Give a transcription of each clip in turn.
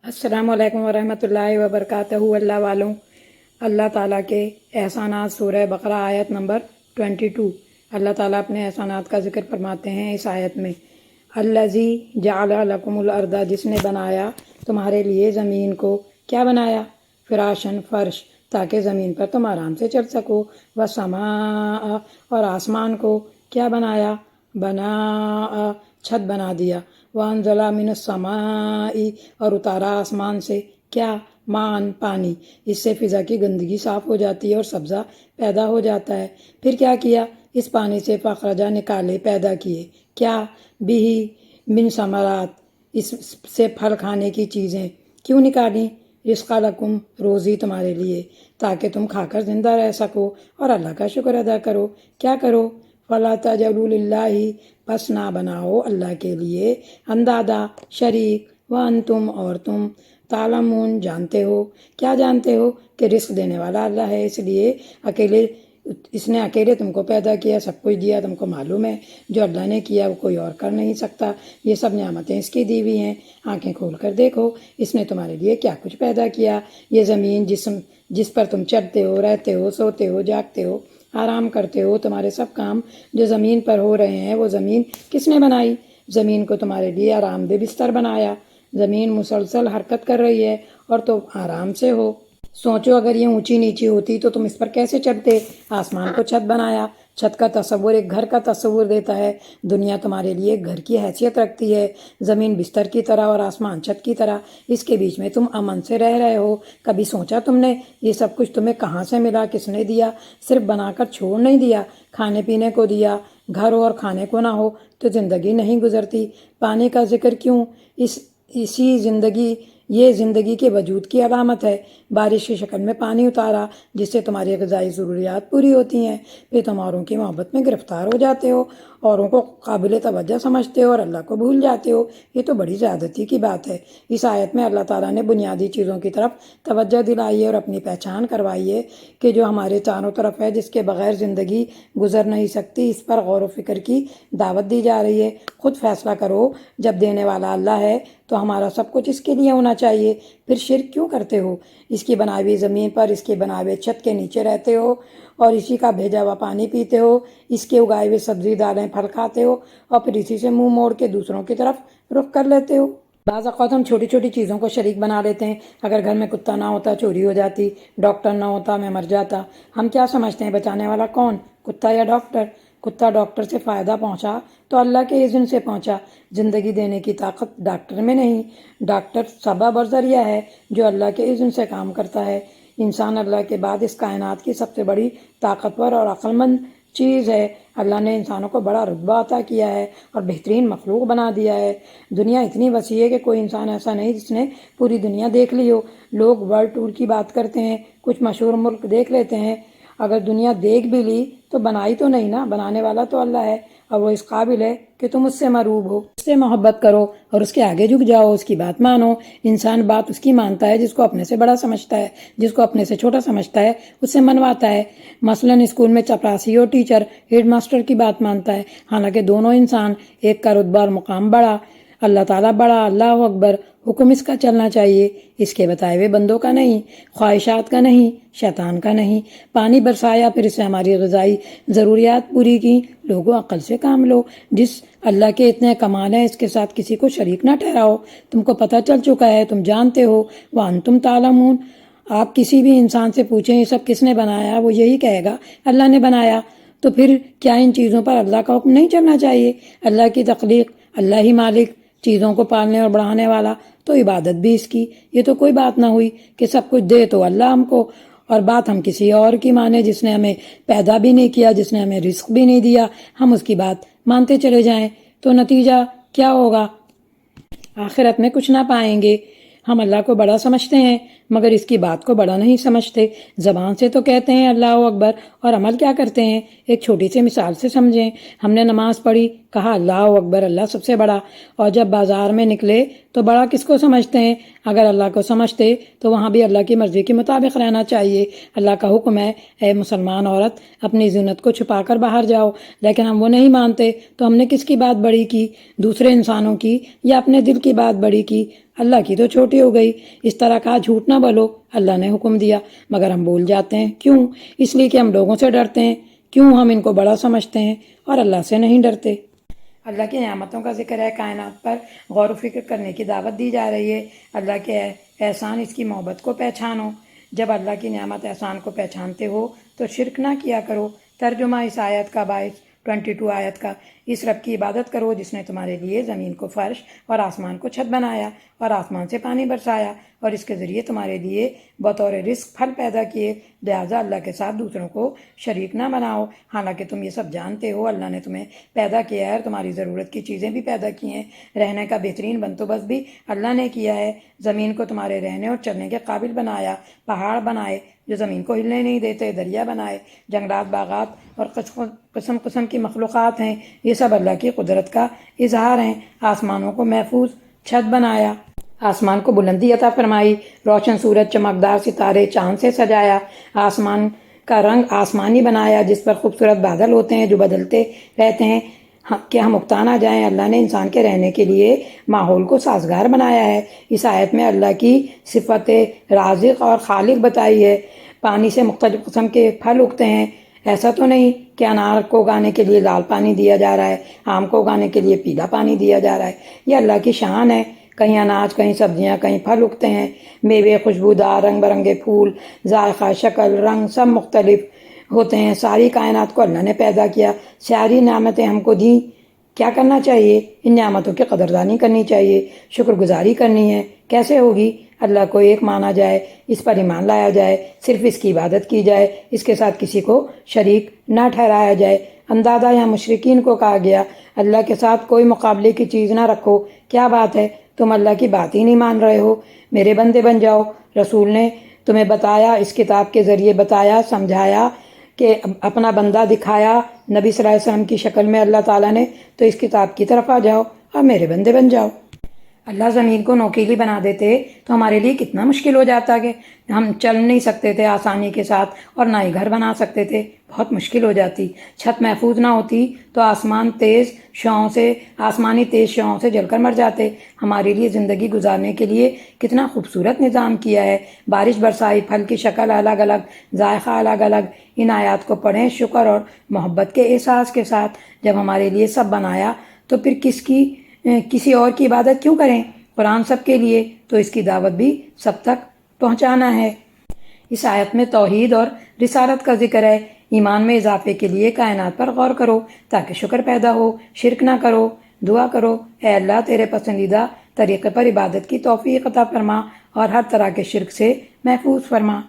السلام علیکم ورحمۃ اللہ وبرکاتہ۔ اللہ والوں، اللہ تعالیٰ کے احسانات، سورہ بقرہ آیت نمبر 22۔ اللہ تعالیٰ اپنے احسانات کا ذکر فرماتے ہیں اس آیت میں۔ الذی جعل لکم الارض، جس نے بنایا تمہارے لیے زمین کو۔ کیا بنایا؟ فراشن، فرش، تاکہ زمین پر تم آرام سے چل سکو۔ والسماء، اور آسمان کو کیا بنایا؟ بناء، چھت بنا دیا۔ وانزل من السماء، اور اتارا آسمان سے کیا؟ مان، پانی۔ اس سے فضا کی گندگی صاف ہو جاتی ہے اور سبزہ پیدا ہو جاتا ہے۔ پھر کیا کیا؟ اس پانی سے فاخرجہ، نکالے، پیدا کیے۔ کیا؟ بھی من ثمرات، اس سے پھل کھانے کی چیزیں۔ کیوں نکالی؟ رزق لکم، روزی تمہارے لیے، تاکہ تم کھا کر زندہ رہ سکو اور اللہ کا شکر ادا کرو۔ کیا کرو؟ فَلَا تَجْعَلُوا لِلَّهِ، پس نہ بناؤ اللہ کے لیے اندادا، شریک، وَأَنْتُمْ، اور تم، تعلمون، جانتے ہو۔ کیا جانتے ہو؟ کہ رزق دینے والا اللہ ہے، اس نے اکیلے تم کو پیدا کیا، سب کچھ دیا، تم کو معلوم ہے جو اللہ نے کیا وہ کوئی اور کر نہیں سکتا۔ یہ سب نعمتیں اس کی دی ہوئی ہیں، آنکھیں کھول کر دیکھو اس نے تمہارے لیے کیا کچھ پیدا کیا۔ یہ زمین جس پر تم چلتے ہو، رہتے ہو، سوتے ہو، جاگتے ہو، آرام کرتے ہو، تمہارے سب کام جو زمین پر ہو رہے ہیں وہ زمین کس نے بنائی؟ زمین کو تمہارے لیے آرام دہ بستر بنایا۔ زمین مسلسل حرکت کر رہی ہے اور تم آرام سے ہو۔ سوچو اگر یہ اونچی نیچی ہوتی تو تم اس پر کیسے چڑھتے؟ آسمان کو چھت بنایا۔ چھت کا تصور ایک گھر کا تصور دیتا ہے۔ دنیا تمہارے لیے ایک گھر کی حیثیت رکھتی ہے، زمین بستر کی طرح اور آسمان چھت کی طرح۔ اس کے بیچ میں تم امن سے رہ رہے ہو۔ کبھی سوچا تم نے یہ سب کچھ تمہیں کہاں سے ملا، کس نے دیا؟ صرف بنا کر چھوڑ نہیں دیا، کھانے پینے کو دیا۔ گھر ہو اور کھانے کو نہ ہو تو زندگی نہیں گزرتی۔ پانی کا ذکر کیوں؟ یہ زندگی کے وجود کی علامت ہے۔ بارش کی شکل میں پانی اتارا جس سے تمہاری غذائی ضروریات پوری ہوتی ہیں۔ پھر تم اوروں کی محبت میں گرفتار ہو جاتے ہو، اوروں کو قابل توجہ سمجھتے ہو اور اللہ کو بھول جاتے ہو۔ یہ تو بڑی زیادتی کی بات ہے۔ اس آیت میں اللہ تعالیٰ نے بنیادی چیزوں کی طرف توجہ دلائی ہے اور اپنی پہچان کروائی ہے کہ جو ہمارے چاروں طرف ہے، جس کے بغیر زندگی گزر نہیں سکتی، اس پر غور و فکر کی دعوت دی جا رہی ہے۔ خود فیصلہ کرو، جب دینے والا اللہ ہے تو ہمارا سب کچھ اس کے لیے ہونا چاہیے، پھر شرک کیوں کرتے ہو؟ اس کی بنائی ہوئی زمین پر، اس کے بنائے ہوئے چھت کے نیچے رہتے ہو اور اسی کا بھیجا ہوا پانی پیتے ہو، اس کے اگائے ہوئے سبزی دالیں پھل کھاتے ہو اور پھر اسی سے منہ موڑ کے دوسروں کی طرف رخ کر لیتے ہو۔ بعض اوقات ہم چھوٹی چھوٹی چیزوں کو شریک بنا لیتے ہیں۔ اگر گھر میں کتا نہ ہوتا چوری ہو جاتی، ڈاکٹر نہ ہوتا میں مر جاتا۔ ہم کیا سمجھتے ہیں بچانے والا کون؟ کتا یا ڈاکٹر؟ کتا ڈاکٹر سے فائدہ پہنچا تو اللہ کے اذن سے پہنچا۔ زندگی دینے کی طاقت ڈاکٹر میں نہیں، ڈاکٹر سبب اور ذریعہ ہے جو اللہ کے اذن سے کام کرتا ہے۔ انسان اللہ کے بعد اس کائنات کی سب سے بڑی طاقتور اور عقل مند چیز ہے۔ اللہ نے انسانوں کو بڑا رتبہ عطا کیا ہے اور بہترین مخلوق بنا دیا ہے۔ دنیا اتنی وسیع ہے کہ کوئی انسان ایسا نہیں جس نے پوری دنیا دیکھ لی ہو۔ لوگ ورلڈ ٹور کی بات کرتے ہیں، کچھ مشہور ملک دیکھ لیتے ہیں۔ اگر دنیا دیکھ بھی لی تو بنائی تو نہیں نا، بنانے والا تو اللہ ہے اور وہ اس قابل ہے کہ تم اس سے مرعوب ہو، اس سے محبت کرو اور اس کے آگے جھک جاؤ، اس کی بات مانو۔ انسان بات اس کی مانتا ہے جس کو اپنے سے بڑا سمجھتا ہے، جس کو اپنے سے چھوٹا سمجھتا ہے اس سے منواتا ہے۔ مثلاً اسکول میں چپراسی اور ٹیچر ہیڈ ماسٹر کی بات مانتا ہے، حالانکہ دونوں انسان، ایک کا رتبہ اور مقام بڑا، اللہ تعالیٰ بڑا، اللہ اکبر، حکم اس کا چلنا چاہیے، اس کے بتائے ہوئے بندوں کا نہیں، خواہشات کا نہیں، شیطان کا نہیں۔ پانی برسایا، پھر اس سے ہماری غذائی ضروریات پوری کی۔ لوگوں عقل سے کام لو، جس اللہ کے اتنے کمال ہیں اس کے ساتھ کسی کو شریک نہ ٹھہراؤ۔ تم کو پتہ چل چکا ہے، تم جانتے ہو، وَأَنْتُمْ تَعْلَمُونَ۔ آپ کسی بھی انسان سے پوچھیں یہ سب کس نے بنایا، وہ یہی کہے گا اللہ نے بنایا۔ تو پھر کیا ان چیزوں پر اللہ کا حکم نہیں چلنا چاہیے؟ اللہ کی تخلیق، اللہ ہی مالک، چیزوں کو پالنے اور بڑھانے والا، تو عبادت بھی اس کی۔ یہ تو کوئی بات نہ ہوئی کہ سب کچھ دے تو اللہ ہم کو اور بات ہم کسی اور کی مانے جس نے ہمیں پیدا بھی نہیں کیا، جس نے ہمیں رزق بھی نہیں دیا، ہم اس کی بات مانتے چلے جائیں تو نتیجہ کیا ہوگا؟ آخرت میں کچھ نہ پائیں گے۔ ہم اللہ کو بڑا سمجھتے ہیں مگر اس کی بات کو بڑا نہیں سمجھتے۔ زبان سے تو کہتے ہیں اللہ اکبر اور عمل کیا کرتے ہیں؟ ایک چھوٹی سی مثال سے سمجھیں، ہم نے نماز پڑھی، کہا اللہ اکبر، اللہ سب سے بڑا، اور جب بازار میں نکلے تو بڑا کس کو سمجھتے ہیں؟ اگر اللہ کو سمجھتے تو وہاں بھی اللہ کی مرضی کے مطابق رہنا چاہیے۔ اللہ کا حکم ہے اے مسلمان عورت اپنی زینت کو چھپا کر باہر جاؤ، لیکن ہم وہ نہیں مانتے تو ہم نے کس کی بات بڑی کی؟ دوسرے انسانوں کی یا اپنے دل کی بات بڑی کی؟ اللہ کی تو چھوٹی ہو گئی۔ اس طرح کہا جھوٹ نہ بولو، اللہ نے حکم دیا، مگر ہم بول جاتے ہیں۔ کیوں؟ اس لیے کہ ہم لوگوں سے ڈرتے ہیں۔ کیوں ہم ان کو بڑا سمجھتے ہیں اور اللہ سے نہیں ڈرتے؟ اللہ کی نعمتوں کا ذکر ہے، کائنات پر غور و فکر کرنے کی دعوت دی جا رہی ہے۔ اللہ کے احسان، اس کی محبت کو پہچانو۔ جب اللہ کی نعمت احسان کو پہچانتے ہو تو شرک نہ کیا کرو۔ ترجمہ اس آیت کا 22 آیت کا، اس رب کی عبادت کرو جس نے تمہارے لیے زمین کو فرش اور آسمان کو چھت بنایا اور آسمان سے پانی برسایا اور اس کے ذریعے تمہارے لیے بطور رزق پھل پیدا کیے، لہٰذا اللہ کے ساتھ دوسروں کو شریک نہ بناؤ، حالانکہ تم یہ سب جانتے ہو اللہ نے تمہیں پیدا کیا ہے اور تمہاری ضرورت کی چیزیں بھی پیدا کی ہیں۔ رہنے کا بہترین بندوبست بھی اللہ نے کیا ہے، زمین کو تمہارے رہنے اور چلنے کے قابل بنایا، پہاڑ بنائے جو زمین کو ہلنے نہیں دیتے، دریا بنائے، جنگلات، باغات اور قسم قسم کی مخلوقات ہیں، یہ سب اللہ کی قدرت کا اظہار ہیں۔ آسمانوں کو محفوظ چھت بنایا، آسمان کو بلندی عطا فرمائی، روشن سورج، چمکدار ستارے، چاند سے سجایا، آسمان کا رنگ آسمانی بنایا جس پر خوبصورت بادل ہوتے ہیں جو بدلتے رہتے ہیں کہ ہم اکتا نہ جائیں۔ اللہ نے انسان کے رہنے کے لیے ماحول کو سازگار بنایا ہے۔ اس آیت میں اللہ کی صفت رازق اور خالق بتائی ہے۔ پانی سے مختلف قسم کے پھل اگتے ہیں، ایسا تو نہیں کہ انار کو اگانے کے لیے لال پانی دیا جا رہا ہے، آم کو اگانے کے لیے پیلا پانی دیا جا رہا ہے۔ یہ اللہ کی شان ہے، کہیں اناج، کہیں سبزیاں، کہیں پھل اگتے ہیں، میوے خوشبودار، رنگ برنگے پھول، ذائقہ، شکل، رنگ سب مختلف ہوتے ہیں۔ ساری کائنات کو اللہ نے پیدا کیا، ساری نعمتیں ہم کو دیں، کیا کرنا چاہیے؟ ان نعمتوں کی قدردانی کرنی چاہیے، شکر گزاری کرنی ہے۔ کیسے ہوگی؟ اللہ کو ایک مانا جائے، اس پر ایمان لایا جائے، صرف اس کی عبادت کی جائے، اس کے ساتھ کسی کو شریک نہ ٹھہرایا جائے۔ اندادہ یا مشرکین کو کہا گیا اللہ کے ساتھ کوئی مقابلے کی چیز نہ رکھو۔ کیا بات ہے، تم اللہ کی بات ہی نہیں مان رہے ہو؟ میرے بندے بن جاؤ۔ رسول نے تمہیں بتایا، اس کتاب کے ذریعے بتایا، سمجھایا کہ اپنا بندہ دکھایا نبی صلی اللہ علیہ وسلم کی شکل میں اللہ تعالیٰ نے، تو اس کتاب کی طرف آ جاؤ اور میرے بندے بن جاؤ۔ اللہ زمین کو نوکیلی بنا دیتے تو ہمارے لیے کتنا مشکل ہو جاتا کہ ہم چل نہیں سکتے تھے آسانی کے ساتھ، اور نہ ہی گھر بنا سکتے تھے، بہت مشکل ہو جاتی۔ چھت محفوظ نہ ہوتی تو آسمانی تیز شعاعوں سے جل کر مر جاتے۔ ہمارے لیے زندگی گزارنے کے لیے کتنا خوبصورت نظام کیا ہے، بارش برسائی، پھل کی شکل الگ الگ، ذائقہ الگ الگ۔ ان آیات کو پڑھیں شکر اور محبت کے احساس کے ساتھ۔ جب ہمارے لیے سب بنایا تو پھر کسی اور کی عبادت کیوں کریں؟ قرآن سب کے لیے، تو اس کی دعوت بھی سب تک پہنچانا ہے۔ اس آیت میں توحید اور رسالت کا ذکر ہے۔ ایمان میں اضافے کے لیے کائنات پر غور کرو تاکہ شکر پیدا ہو، شرک نہ کرو۔ دعا کرو، اے اللہ تیرے پسندیدہ طریقے پر عبادت کی توفیق عطا فرما اور ہر طرح کے شرک سے محفوظ فرما۔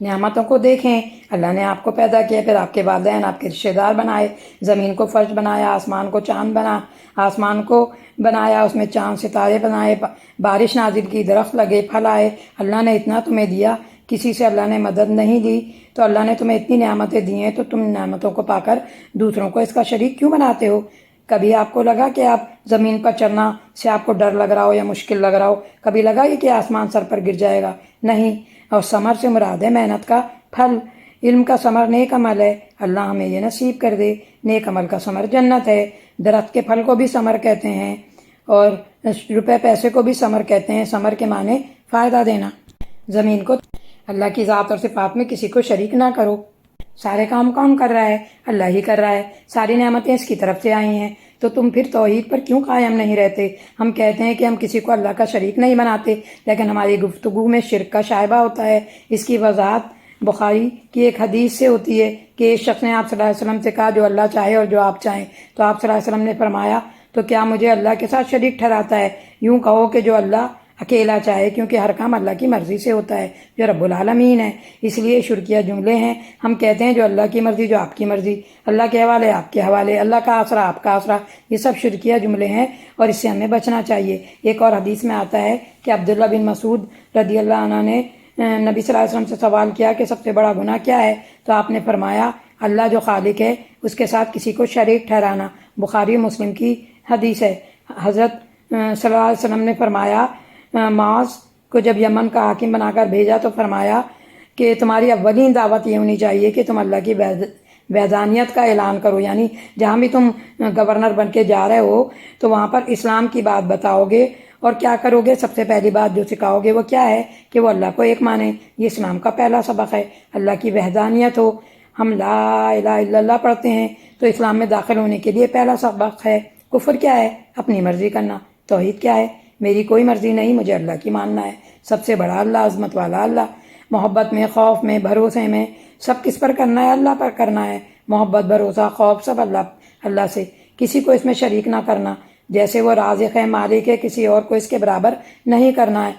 نعمتوں کو دیکھیں، اللہ نے آپ کو پیدا کیا، پھر آپ کے والدین، آپ کے رشتہ دار بنائے، زمین کو فرش بنایا، آسمان کو چاند بنا، آسمان کو بنایا، اس میں چاند ستارے بنائے، بارش نازل کی، درخت لگے، پھل آئے۔ اللہ نے اتنا تمہیں دیا، کسی سے اللہ نے مدد نہیں لی، تو اللہ نے تمہیں اتنی نعمتیں دی ہیں، تو تم نعمتوں کو پا کر دوسروں کو اس کا شریک کیوں بناتے ہو؟ کبھی آپ کو لگا کہ آپ زمین پر چلنا سے آپ کو ڈر لگ رہا ہو یا مشکل لگ رہا ہو؟ کبھی لگا یہ کہ آسمان سر پر گر جائے گا؟ نہیں۔ اور ثمر سے مراد ہے محنت کا پھل۔ علم کا ثمر نیک عمل ہے، اللہ ہمیں یہ نصیب کر دے۔ نیک عمل کا ثمر جنت ہے۔ درخت کے پھل کو بھی ثمر کہتے ہیں اور روپے پیسے کو بھی ثمر کہتے ہیں۔ ثمر کے معنی فائدہ دینا۔ زمین کو اللہ کی ذات اور صفات میں کسی کو شریک نہ کرو۔ سارے کام کون کر رہا ہے؟ اللہ ہی کر رہا ہے۔ ساری نعمتیں اس کی طرف سے آئی ہیں، تو تم پھر توحید پر کیوں قائم نہیں رہتے؟ ہم کہتے ہیں کہ ہم کسی کو اللہ کا شریک نہیں بناتے، لیکن ہماری گفتگو میں شرک کا شائبہ ہوتا ہے۔ اس کی وضاحت بخاری کی ایک حدیث سے ہوتی ہے کہ ایک شخص نے آپ صلی اللہ علیہ وسلم سے کہا جو اللہ چاہے اور جو آپ چاہیں، تو آپ صلی اللہ علیہ وسلم نے فرمایا تو کیا مجھے اللہ کے ساتھ شریک ٹھہراتا ہے؟ یوں کہو کہ جو اللہ اکیلا چاہے، کیونکہ ہر کام اللہ کی مرضی سے ہوتا ہے جو رب العالمین ہے۔ اس لیے شرکیہ جملے ہیں۔ ہم کہتے ہیں جو اللہ کی مرضی، جو آپ کی مرضی، اللہ کے حوالے، آپ کے حوالے، اللہ کا آسرا، آپ کا آسرا، یہ سب شرکیہ جملے ہیں اور اس سے ہمیں بچنا چاہیے۔ ایک اور حدیث میں آتا ہے کہ عبداللہ بن مسعود رضی اللہ عنہ نے نبی صلی اللہ علیہ وسلم سے سوال کیا کہ سب سے بڑا گناہ کیا ہے؟ تو آپ نے فرمایا اللہ جو خالق ہے اس کے ساتھ کسی کو شریک ٹھہرانا۔ بخاری مسلم کی حدیث ہے۔ حضرت صلی اللہ علیہ وسلم نے فرمایا معاذ کو جب یمن کا حاکم بنا کر بھیجا تو فرمایا کہ تمہاری اولین دعوت یہ ہونی چاہیے کہ تم اللہ کی وحدانیت کا اعلان کرو، یعنی جہاں بھی تم گورنر بن کے جا رہے ہو تو وہاں پر اسلام کی بات بتاؤ گے اور کیا کرو گے؟ سب سے پہلی بات جو سکھاؤ گے وہ کیا ہے کہ وہ اللہ کو ایک مانیں. یہ اسلام کا پہلا سبق ہے. اللہ کی وحدانیت ہو. ہم لا الہ الا اللہ پڑھتے ہیں تو اسلام میں داخل ہونے کے لیے پہلا سبق ہے. کفر کیا ہے؟ اپنی مرضی کرنا. توحید کیا ہے؟ میری کوئی مرضی نہیں، مجھے اللہ کی ماننا ہے. سب سے بڑا اللہ، عظمت والا اللہ. محبت میں، خوف میں، بھروسے میں سب کس پر کرنا ہے؟ اللہ پر کرنا ہے. محبت، بھروسہ، خوف سب اللہ سے. کسی کو اس میں شریک نہ کرنا. جیسے وہ رازق ہے، مالک ہے، کسی اور کو اس کے برابر نہیں کرنا ہے.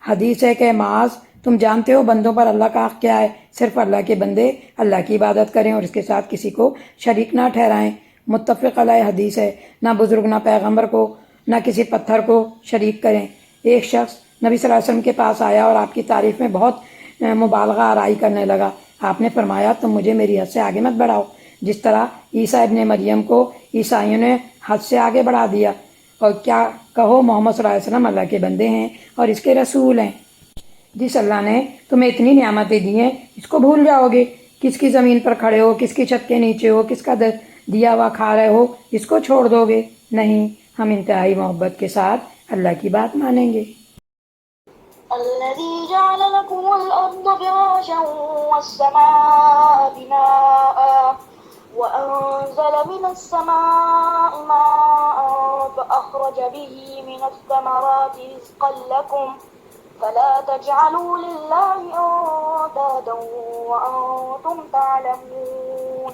حدیث ہے کہ معاذ تم جانتے ہو بندوں پر اللہ کا حق کیا ہے؟ صرف اللہ کے بندے اللہ کی عبادت کریں اور اس کے ساتھ کسی کو شریک نہ ٹھہرائیں. متفق علیہ حدیث ہے. نہ بزرگ، نہ پیغمبر کو، نہ کسی پتھر کو شریک کریں. ایک شخص نبی صلی اللہ علیہ وسلم کے پاس آیا اور آپ کی تعریف میں بہت مبالغہ آرائی کرنے لگا. آپ نے فرمایا تم مجھے میری حد سے آگے مت بڑھاؤ. جس طرح عیسیٰ ابن مریم کو عیسائیوں نے حد سے آگے بڑھا دیا. اور کیا کہو، محمد صلی اللہ علیہ وسلم اللہ کے بندے ہیں اور اس کے رسول ہیں. جس اللہ نے تمہیں اتنی نعمتیں دی ہیں اس کو بھول جاؤ گے؟ کس کی زمین پر کھڑے ہو، کس کی چھت کے نیچے ہو، کس کا دیا ہوا کھا رہے ہو، اس کو چھوڑ دو گے؟ نہیں، ہم انتہائی محبت کے ساتھ اللہ کی بات مانیں گے. الذي جعل لكم الأرض فراشا والسماء بناء وأنزل من السماء ماء فأخرج به من الثمرات رزقا لكم فلا تجعلوا لله أندادا وأنتم تعلمون.